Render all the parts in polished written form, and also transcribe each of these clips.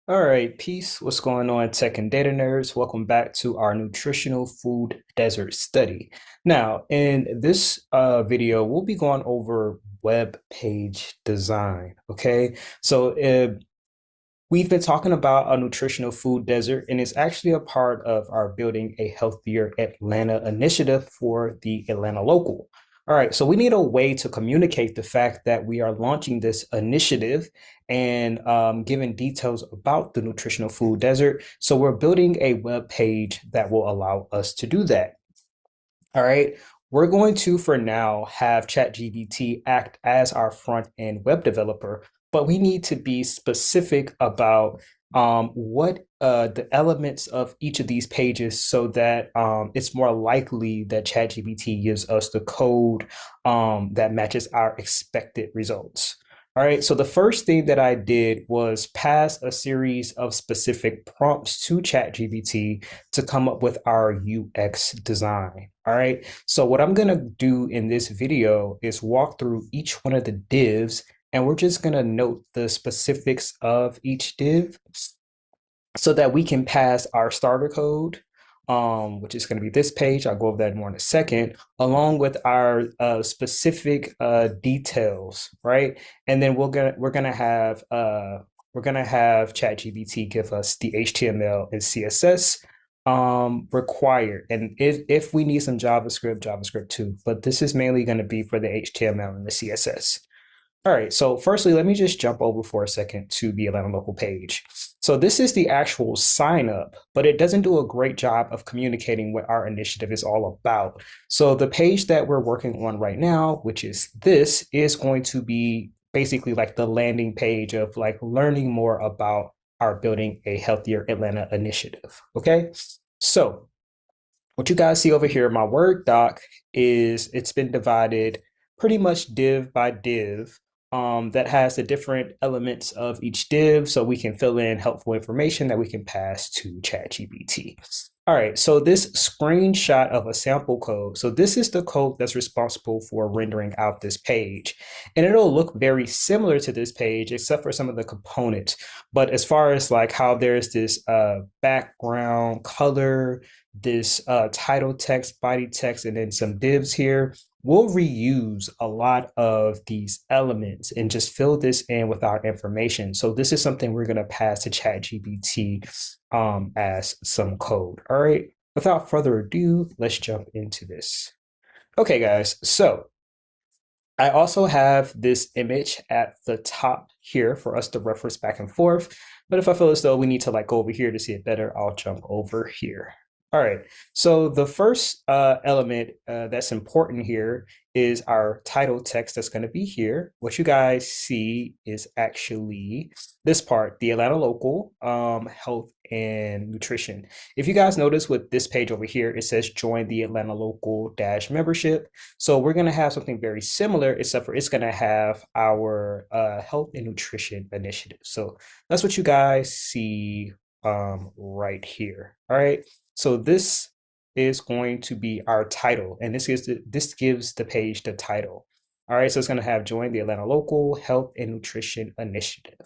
All right, peace. What's going on, tech and data nerds? Welcome back to our nutritional food desert study. Now, in this video, we'll be going over web page design. Okay, so we've been talking about a nutritional food desert, and it's actually a part of our Building a Healthier Atlanta initiative for the Atlanta local. All right, so we need a way to communicate the fact that we are launching this initiative and giving details about the nutritional food desert. So we're building a web page that will allow us to do that. All right. We're going to, for now, have ChatGPT act as our front end web developer, but we need to be specific about what the elements of each of these pages so that it's more likely that ChatGPT gives us the code that matches our expected results. All right, so the first thing that I did was pass a series of specific prompts to ChatGPT to come up with our UX design. All right, so what I'm gonna do in this video is walk through each one of the divs, and we're just gonna note the specifics of each div so that we can pass our starter code, which is going to be this page. I'll go over that more in a second, along with our specific details, right? And then we're gonna have ChatGPT give us the HTML and CSS required, and if we need some JavaScript too. But this is mainly going to be for the HTML and the CSS. All right, so firstly, let me just jump over for a second to the Atlanta local page. So this is the actual sign up, but it doesn't do a great job of communicating what our initiative is all about. So the page that we're working on right now, which is this, is going to be basically like the landing page of like learning more about our Building a Healthier Atlanta initiative. Okay, so what you guys see over here, my Word doc is it's been divided pretty much div by div that has the different elements of each div so we can fill in helpful information that we can pass to ChatGPT. All right, so this screenshot of a sample code. So this is the code that's responsible for rendering out this page. And it'll look very similar to this page, except for some of the components. But as far as like how there's this background color, this title text, body text, and then some divs here, we'll reuse a lot of these elements and just fill this in with our information. So this is something we're going to pass to ChatGPT as some code. All right. Without further ado, let's jump into this. Okay, guys. So I also have this image at the top here for us to reference back and forth. But if I feel as though we need to like go over here to see it better, I'll jump over here. All right, so the first element that's important here is our title text that's going to be here. What you guys see is actually this part, the Atlanta local health and nutrition. If you guys notice with this page over here, it says join the Atlanta local dash membership. So we're going to have something very similar, except for it's going to have our health and nutrition initiative. So that's what you guys see right here. All right. So this is going to be our title, and this gives the page the title. All right, so it's going to have join the Atlanta Local Health and Nutrition Initiative.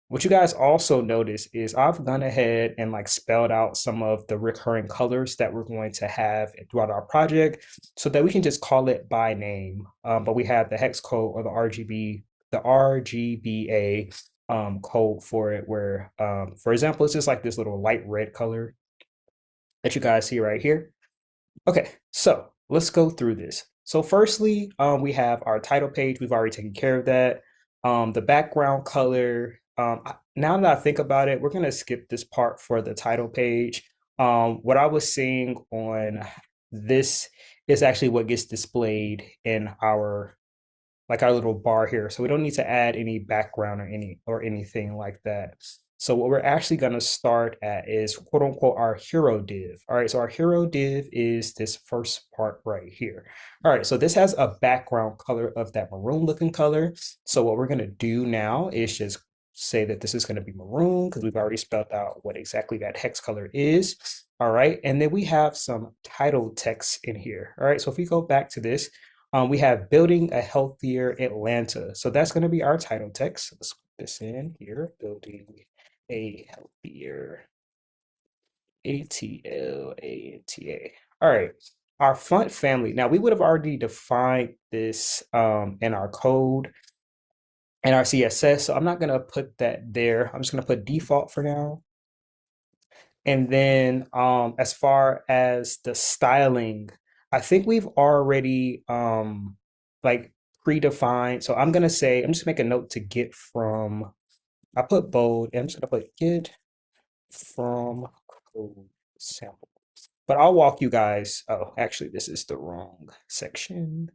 What you guys also notice is I've gone ahead and like spelled out some of the recurring colors that we're going to have throughout our project so that we can just call it by name. But we have the hex code or the RGBA code for it where, for example, it's just like this little light red color that you guys see right here. Okay, so let's go through this. So firstly, we have our title page. We've already taken care of that. The background color. Now that I think about it, we're going to skip this part for the title page. What I was seeing on this is actually what gets displayed in our little bar here. So we don't need to add any background or anything like that. So what we're actually going to start at is quote unquote our hero div. All right, so our hero div is this first part right here. All right, so this has a background color of that maroon looking color. So what we're going to do now is just say that this is going to be maroon because we've already spelled out what exactly that hex color is. All right, and then we have some title text in here. All right, so if we go back to this, we have building a healthier Atlanta. So that's going to be our title text. Let's put this in here, building a healthier ATLANTA. All right. Our font family. Now we would have already defined this in our code and our CSS. So I'm not gonna put that there. I'm just gonna put default for now. And then as far as the styling, I think we've already like predefined. So I'm gonna say, I'm just gonna make a note to get from, I put bold, and I'm just gonna put get from code sample. But I'll walk you guys. Oh, actually, this is the wrong section.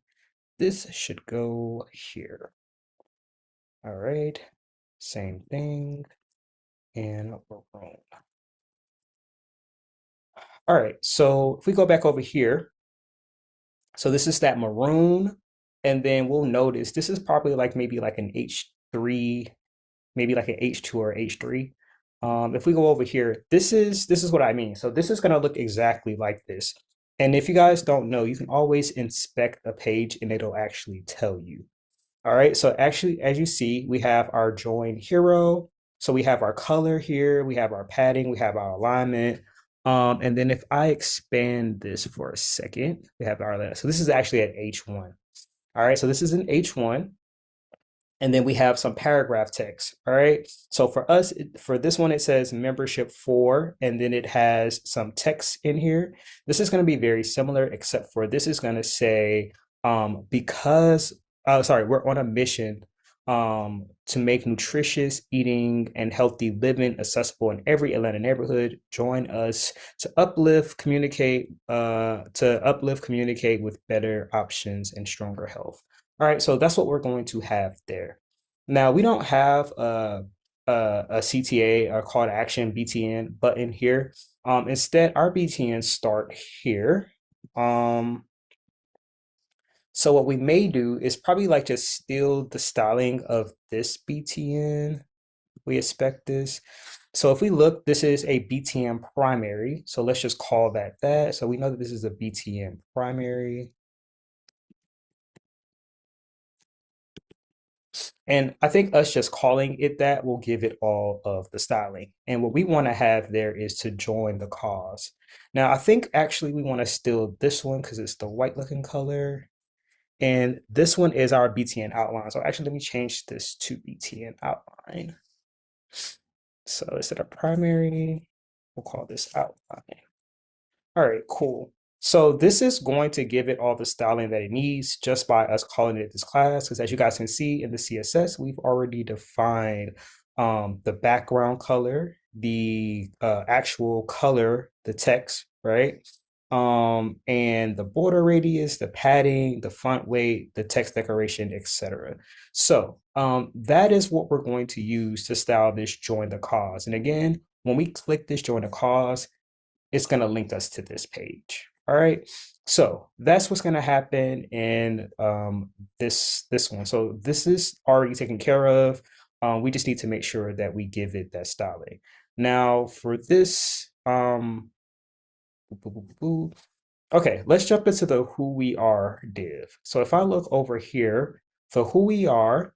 This should go here. All right, same thing, and we're wrong. All right, so if we go back over here, so this is that maroon, and then we'll notice this is probably like maybe like an H3, maybe like an H2 or H3. If we go over here, this is what I mean. So this is gonna look exactly like this. And if you guys don't know, you can always inspect a page and it'll actually tell you. All right, so actually, as you see, we have our join hero. So we have our color here, we have our padding, we have our alignment. And then if I expand this for a second, we have our, so this is actually at H1. All right, so this is an H1. And then we have some paragraph text. All right. So for us, for this one, it says membership for, and then it has some text in here. This is going to be very similar, except for this is going to say, because, sorry, we're on a mission to make nutritious eating and healthy living accessible in every Atlanta neighborhood. Join us to uplift, communicate with better options and stronger health. All right, so that's what we're going to have there. Now, we don't have a CTA, or call to action BTN button here. Instead, our BTN start here. So what we may do is probably like just steal the styling of this BTN. We expect this. So if we look, this is a BTN primary. So let's just call that that. So we know that this is a BTN primary. And I think us just calling it that will give it all of the styling. And what we want to have there is to join the cause. Now, I think actually we want to steal this one because it's the white looking color. And this one is our BTN outline. So actually, let me change this to BTN outline. So instead of primary, we'll call this outline. All right, cool. So this is going to give it all the styling that it needs just by us calling it this class. Because as you guys can see in the CSS, we've already defined the background color, the actual color, the text, right? And the border radius, the padding, the font weight, the text decoration, etc. So that is what we're going to use to style this join the cause. And again, when we click this join the cause, it's going to link us to this page. All right. So that's what's going to happen in this one. So this is already taken care of. We just need to make sure that we give it that styling. Now for this, okay, let's jump into the who we are div. So if I look over here for who we are,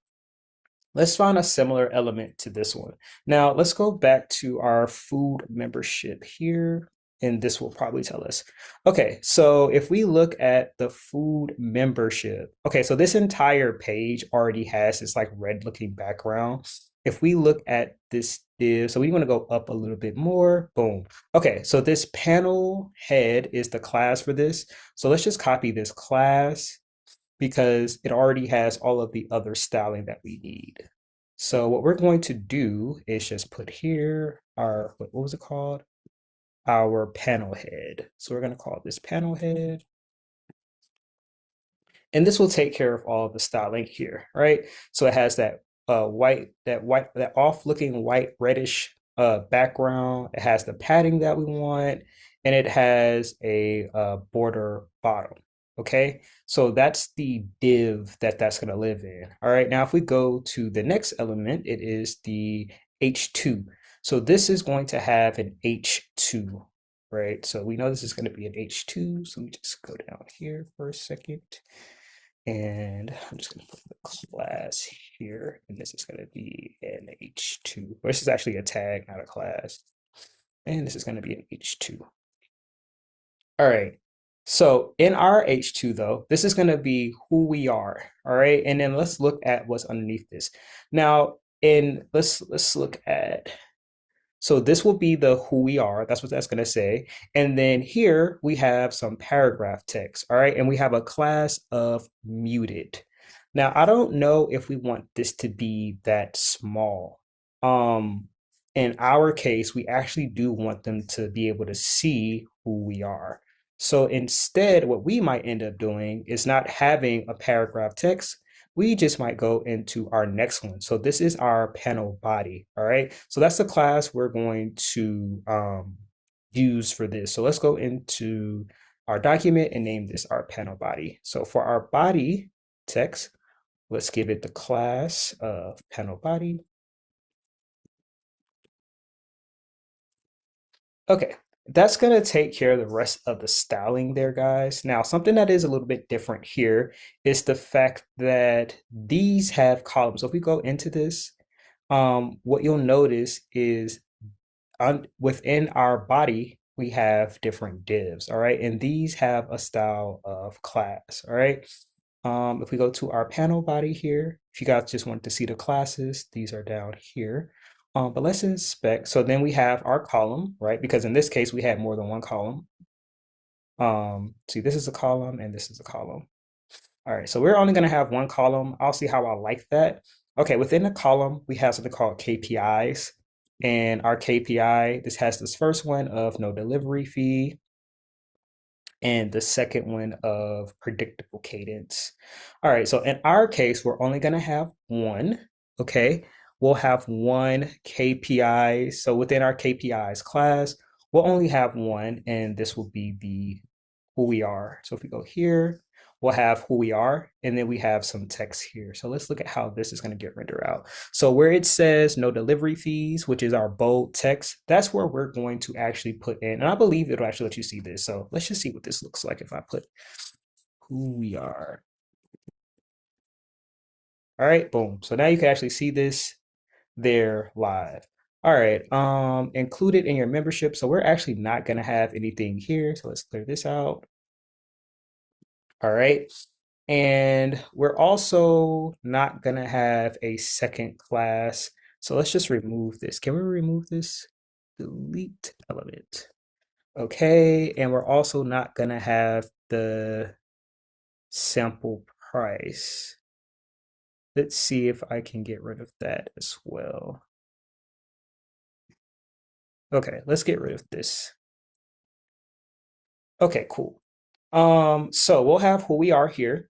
let's find a similar element to this one. Now let's go back to our food membership here, and this will probably tell us. Okay, so if we look at the food membership, okay, so this entire page already has this like red looking background. If we look at this div, so we want to go up a little bit more, boom. Okay, so this panel head is the class for this. So let's just copy this class because it already has all of the other styling that we need. So what we're going to do is just put here our, what was it called? Our panel head. So we're going to call this panel head. And this will take care of all of the styling here, right? So it has that that off looking white reddish background. It has the padding that we want, and it has a border bottom. Okay, so that's the div that's going to live in. All right, now if we go to the next element, it is the H2. So this is going to have an H2, right? So we know this is going to be an H2. So let me just go down here for a second. And I'm just going to put the class here, and this is going to be an H2. Or this is actually a tag, not a class. And this is going to be an H2. All right. So in our H2 though, this is going to be who we are. All right. And then let's look at what's underneath this. Now, in let's look at so this will be the who we are. That's what that's going to say. And then here we have some paragraph text. All right. And we have a class of muted. Now, I don't know if we want this to be that small. Um, in our case, we actually do want them to be able to see who we are. So instead, what we might end up doing is not having a paragraph text. We just might go into our next one. So this is our panel body. All right. So that's the class we're going to use for this. So let's go into our document and name this our panel body. So for our body text, let's give it the class of panel body. Okay, that's going to take care of the rest of the styling there, guys. Now, something that is a little bit different here is the fact that these have columns. So if we go into this, what you'll notice is within our body, we have different divs, all right? And these have a style of class, all right? If we go to our panel body here, if you guys just want to see the classes, these are down here. But let's inspect. So then we have our column, right? Because in this case, we had more than one column. See, this is a column and this is a column. All right, so we're only going to have one column. I'll see how I like that. Okay, within the column, we have something called KPIs. And our KPI, this has this first one of no delivery fee and the second one of predictable cadence. All right, so in our case, we're only going to have one, okay? We'll have one KPI. So within our KPIs class, we'll only have one, and this will be the who we are. So if we go here, we'll have who we are, and then we have some text here. So let's look at how this is going to get rendered out. So where it says no delivery fees, which is our bold text, that's where we're going to actually put in, and I believe it'll actually let you see this. So let's just see what this looks like if I put who we are. All right, boom. So now you can actually see this there live. All right, included in your membership. So we're actually not going to have anything here. So let's clear this out. All right. And we're also not going to have a second class. So let's just remove this. Can we remove this? Delete element. Okay. And we're also not going to have the sample price. Let's see if I can get rid of that as well. Okay, let's get rid of this. Okay, cool. So we'll have who we are here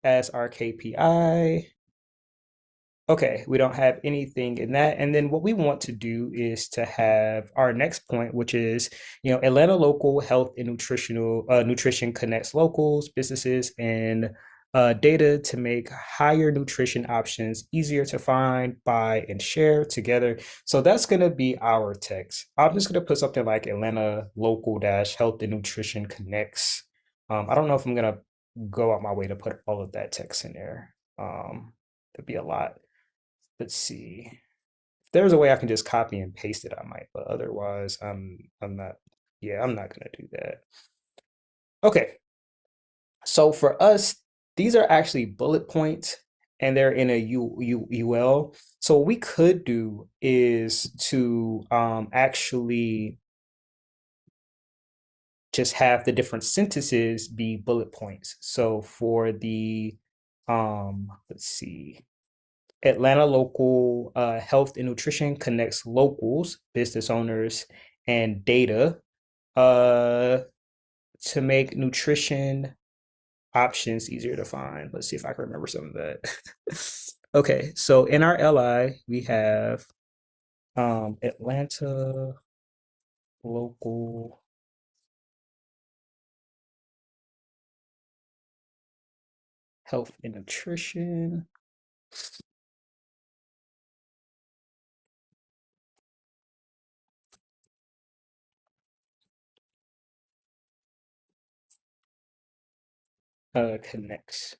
as our KPI. Okay, we don't have anything in that. And then what we want to do is to have our next point, which is, Atlanta local health and nutrition connects locals, businesses, and data to make higher nutrition options easier to find, buy, and share together. So that's going to be our text. I'm just going to put something like Atlanta local dash health and nutrition connects. I don't know if I'm going to go out my way to put all of that text in there. That'd be a lot. Let's see. If there's a way I can just copy and paste it, I might, but otherwise, I'm not. Yeah, I'm not gonna do that. Okay, so for us, these are actually bullet points, and they're in a UL. So what we could do is to actually just have the different sentences be bullet points. So for the let's see. Atlanta local health and nutrition connects locals, business owners, and data uh, to make nutrition options easier to find. Let's see if I can remember some of that. Okay, so in our LI, we have Atlanta local health and nutrition. connects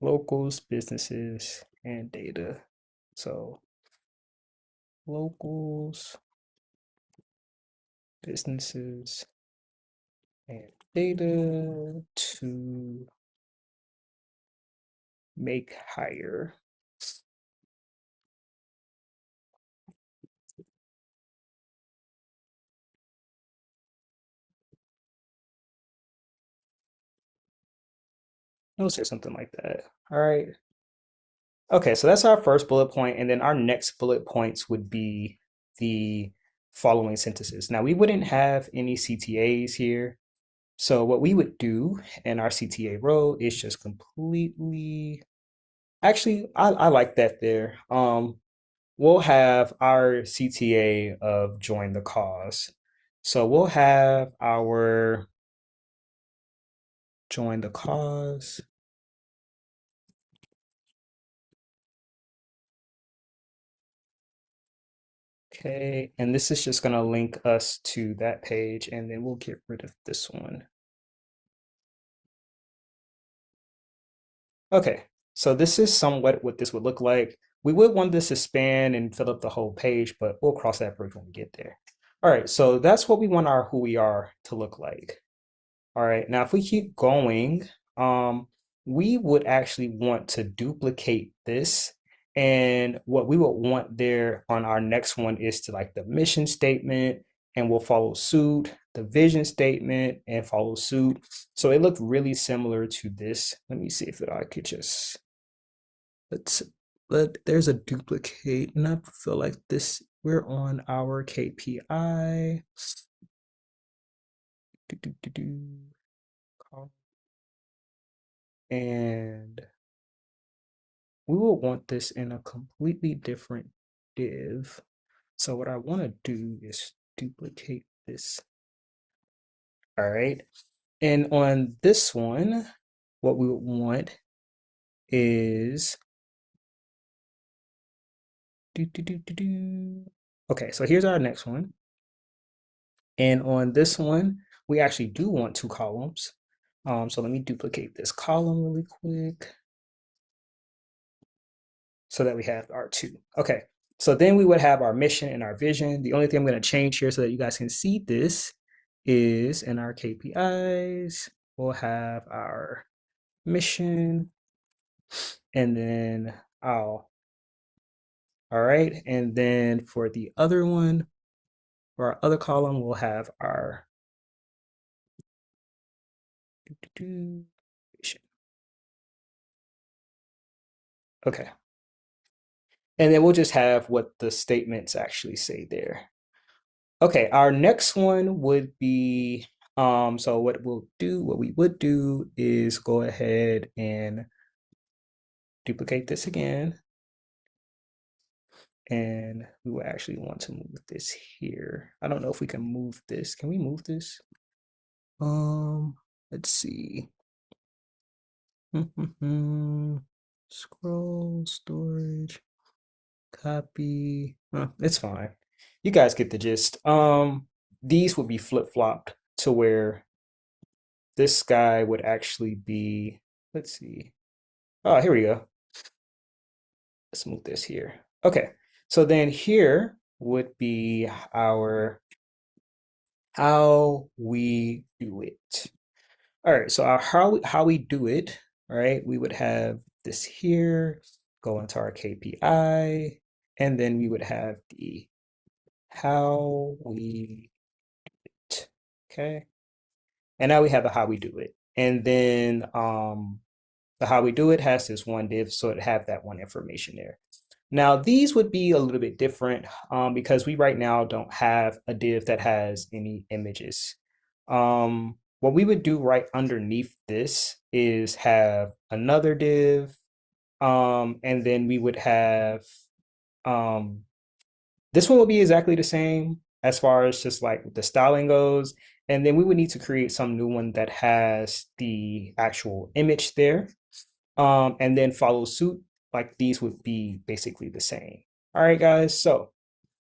locals, businesses, and data. So locals, businesses, and data to make higher. I'll say something like that. All right. Okay, so that's our first bullet point, and then our next bullet points would be the following sentences. Now, we wouldn't have any CTAs here. So what we would do in our CTA row is just completely, actually, I like that there. We'll have our CTA of join the cause. So we'll have our join the cause. Okay, and this is just gonna link us to that page, and then we'll get rid of this one. Okay, so this is somewhat what this would look like. We would want this to span and fill up the whole page, but we'll cross that bridge when we get there. All right, so that's what we want our who we are to look like. All right, now if we keep going, we would actually want to duplicate this. And what we would want there on our next one is to like the mission statement, and we'll follow suit, the vision statement, and follow suit. So it looked really similar to this. Let me see if I could just let's let there's a duplicate, and I feel like this we're on our KPI. Do, do, do, do. And we will want this in a completely different div. So what I want to do is duplicate this. All right. And on this one, what we would want is okay, so here's our next one. And on this one, we actually do want two columns. So let me duplicate this column really quick so that we have our two. Okay, so then we would have our mission and our vision. The only thing I'm going to change here so that you guys can see this is in our KPIs, we'll have our mission, and then all right. And then for the other one, for our other column, we'll have our mission. Okay. And then we'll just have what the statements actually say there. Okay, our next one would be so what we would do is go ahead and duplicate this again. And we would actually want to move this here. I don't know if we can move this. Can we move this? Let's see. Scroll, storage, copy. It's fine. You guys get the gist. These would be flip-flopped to where this guy would actually be, let's see. Oh, here we go. Let's move this here. Okay. So then here would be our how we do it. All right. So our how we do it, all right, we would have this here, go into our KPI, and then we would have the how we do it. Okay. And now we have the how we do it. And then the how we do it has this one div, so it have that one information there. Now these would be a little bit different because we right now don't have a div that has any images. What we would do right underneath this is have another div, and then we would have um, this one will be exactly the same as far as just like the styling goes. And then we would need to create some new one that has the actual image there. And then follow suit, like these would be basically the same. All right, guys. So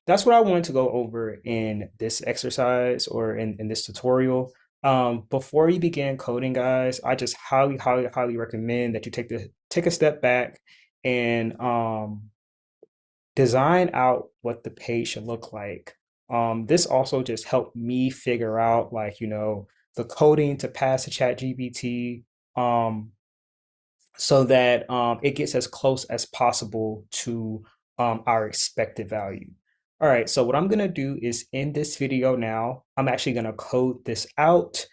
that's what I wanted to go over in this exercise or in this tutorial. Before you begin coding, guys, I just highly, highly, highly recommend that you take a step back and design out what the page should look like. This also just helped me figure out like, the coding to pass the chat GBT so that it gets as close as possible to our expected value. All right, so what I'm gonna do is in this video now, I'm actually gonna code this out.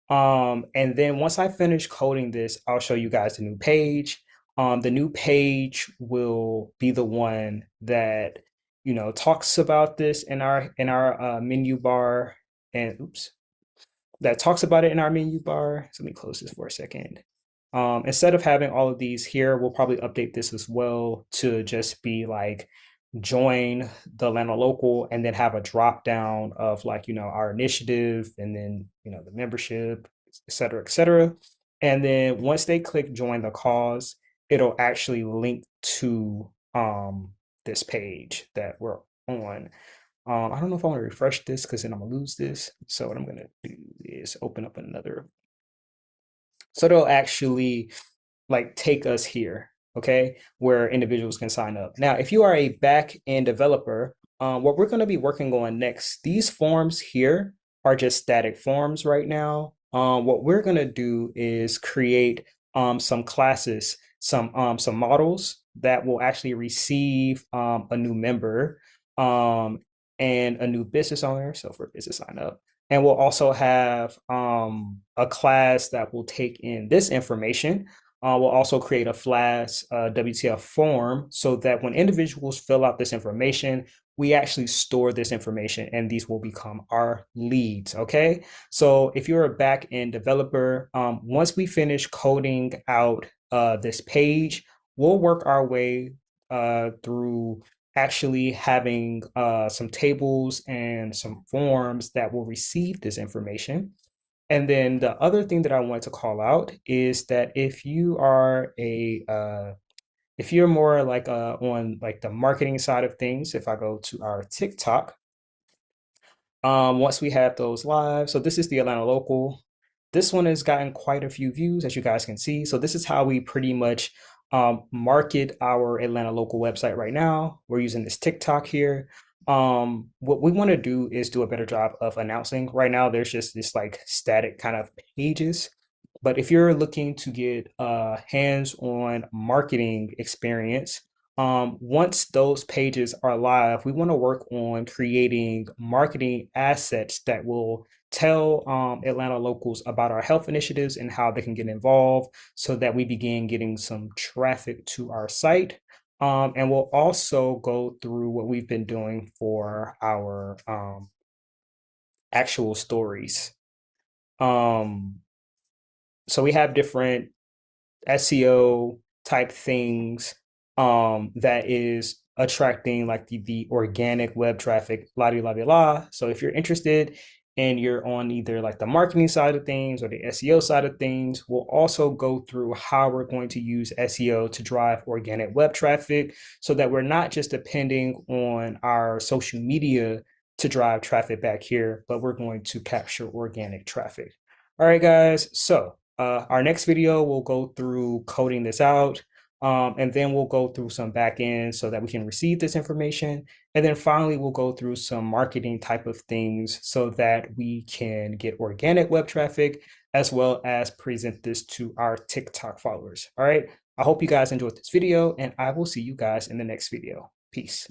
And then once I finish coding this, I'll show you guys the new page. The new page will be the one that, talks about this in our menu bar and oops, that talks about it in our menu bar. So let me close this for a second. Instead of having all of these here, we'll probably update this as well to just be like join the Atlanta local and then have a drop down of like, our initiative and then, the membership, et cetera, et cetera. And then once they click join the cause, it'll actually link to this page that we're on. I don't know if I want to refresh this because then I'm gonna lose this. So what I'm gonna do is open up another. So it'll actually like take us here, okay, where individuals can sign up. Now, if you are a back end developer, what we're going to be working on next, these forms here are just static forms right now. What we're going to do is create some classes, some models that will actually receive a new member and a new business owner. So for business sign up. And we'll also have a class that will take in this information. We'll also create a Flask WTF form so that when individuals fill out this information, we actually store this information and these will become our leads, okay? So if you're a back-end developer, once we finish coding out this page, we'll work our way through actually having some tables and some forms that will receive this information. And then the other thing that I want to call out is that if you are if you're more like on like the marketing side of things, if I go to our TikTok, once we have those live, so this is the Atlanta local. This one has gotten quite a few views, as you guys can see. So this is how we pretty much market our Atlanta local website right now. We're using this TikTok here. What we want to do is do a better job of announcing. Right now, there's just this like static kind of pages. But if you're looking to get hands-on marketing experience, once those pages are live, we want to work on creating marketing assets that will tell Atlanta locals about our health initiatives and how they can get involved so that we begin getting some traffic to our site. And we'll also go through what we've been doing for our actual stories. Um, so we have different SEO type things that is attracting like the organic web traffic, la di la di la. So if you're interested and you're on either like the marketing side of things or the SEO side of things, we'll also go through how we're going to use SEO to drive organic web traffic so that we're not just depending on our social media to drive traffic back here, but we're going to capture organic traffic. All right, guys. So our next video, we'll go through coding this out. And then we'll go through some back end so that we can receive this information. And then finally, we'll go through some marketing type of things so that we can get organic web traffic as well as present this to our TikTok followers. All right. I hope you guys enjoyed this video and I will see you guys in the next video. Peace.